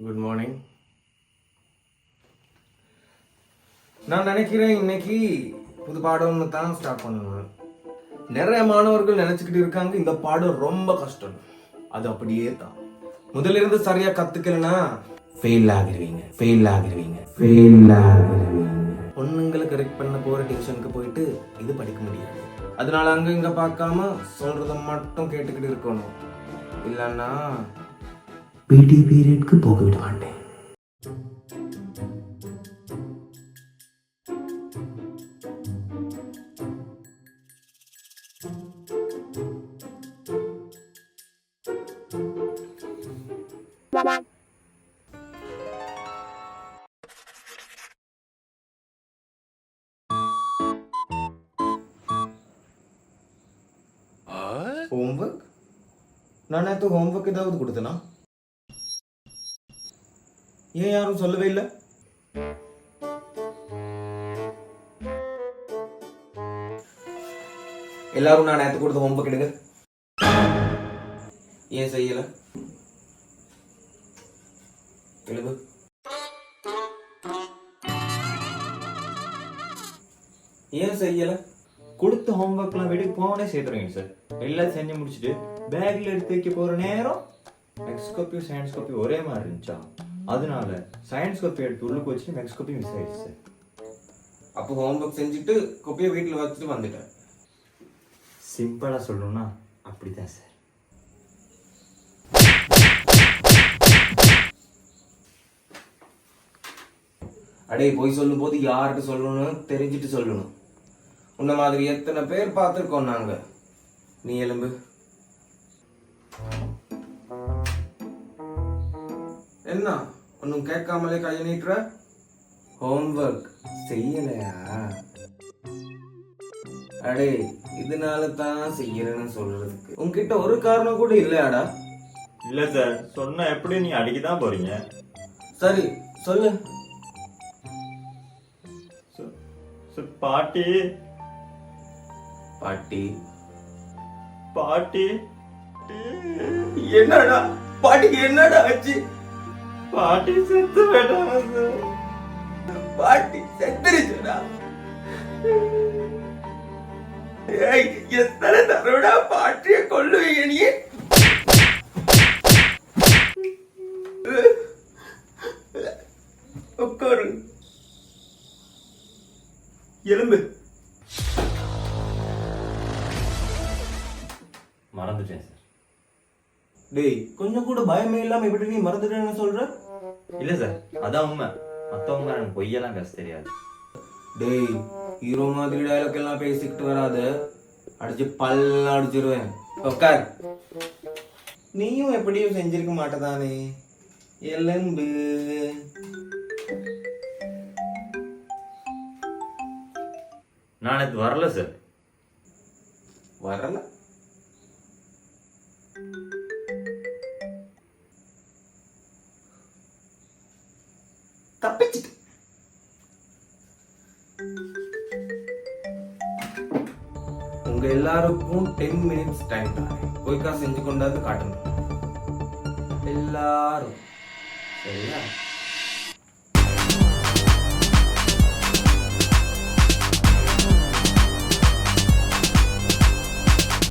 Good morning. நான் நினைக்கிறேன் இன்னைக்கு புது பாடம்னு தான் ஸ்டார்ட் பண்ணுவேன். நிறைய மாணவர்கள் நினைச்சுக்கிட்டு இருக்காங்க இந்த பாடம் ரொம்ப கஷ்டம். அது அப்படியே தான். முதல்ல இருந்து சரியா கத்துக்கலனா ஃபெயில் ஆகிடுவீங்க. பொண்ணுங்களை கரெக்ட் பண்ண போற டியூஷனுக்கு போயிட்டு இது படிக்க முடியாது. அதனால அங்க இங்க பார்க்காம சொல்றத மட்டும் கேட்டுக்கிட்டு இருக்கணும். இல்லன்னா பிடி பீரியட்க்கு போக விட மாட்டேன். ஹோம்வொர்க்? நான் நேற்று ஹோம்வொர்க் ஏதாவது கொடுத்தனா? ஏன் யாரும் சொல்லவே இல்லை? எல்லாரும் நான் நேற்று கொடுத்த ஹோம்வொர்க் எடுங்க. ஏன் செய்யல? எழுது. ஏன் செய்யல? கொடுத்த ஹோம்ஒர்க்லாம் விட போனே சேர்த்துறீங்க சார். எல்லாம் செஞ்சு முடிச்சுட்டு பேக்ல எடுத்து வைக்க போற நேரம் மேக்ஸ் காப்பி சயின்ஸ் காப்பி ஒரே மாதிரி இருந்துச்சா, அதனால சயின்ஸ் காப்பி எடுத்து உள்ளுக்கு வச்சுட்டு மேக்ஸ் காப்பி மிஸ் ஆயிடுச்சு சார். அப்போ ஹோம்ஒர்க் செஞ்சுட்டு காப்பியை வீட்டில் வச்சுட்டு வந்துட்டேன். சிம்பிளா சொல்லணும்னா அப்படிதான் சார். அடே போய் சொல்லும் போது யார்கிட்ட சொல்லணும் தெரிஞ்சுட்டு சொல்லணும். உன்ன மாதிரி எத்தனை பேர் பார்த்துருக்கோம் நாங்க. நீ எலும்பு. என்ன ஒன்னும் கேட்காமலே கையை நீட்டுற? ஹோம்ஒர்க் செய்யலையா? அடே இதனால தான் செய்யறேன்னு சொல்றதுக்கு உன்கிட்ட ஒரு காரணம் கூட இல்லையாடா? இல்ல சார், சொன்னா எப்படி நீ அடிக்கதான் போறீங்க. சரி சொல்லு. பாட்டி பாட்டி பாட்டி என்னடா பாட்டிக்கு என்னடா ஆச்சு? பாட்டி செத்து போயிட்டாங்க. பாட்டி செத்துருச்சுடா. எத்தனை தடவைடா பாட்டிய கொல்லுவீங்க நீ? உட்காரு. எலும்பு. மறந்துட்டேன் சார். டேய் கொஞ்சம் கூட பயமே இல்லாம எப்படி நீ மறந்துட்டேன்னு சொல்ற? இல்ல சார், அதான் உண்மை. மத்தவங்க எனக்கு பொய்யெல்லாம் பேச தெரியாது. டேய் ஹீரோ மாதிரி டயலாக் எல்லாம் பேசிக்கிட்டு வராத, அடிச்சு பல்ல அடிச்சிருவேன். உட்கார். நீயும் எப்படியும் செஞ்சிருக்க மாட்டதானே. எலும்பு. நான் இது வரல சார். வரல? தப்பிச்சிட்டு. உங்க எல்லாருக்கும் 10 minutes டைம் தான். போய்க்கா செஞ்சு கொண்டாந்து காட்டணும் எல்லாரும். சரியா?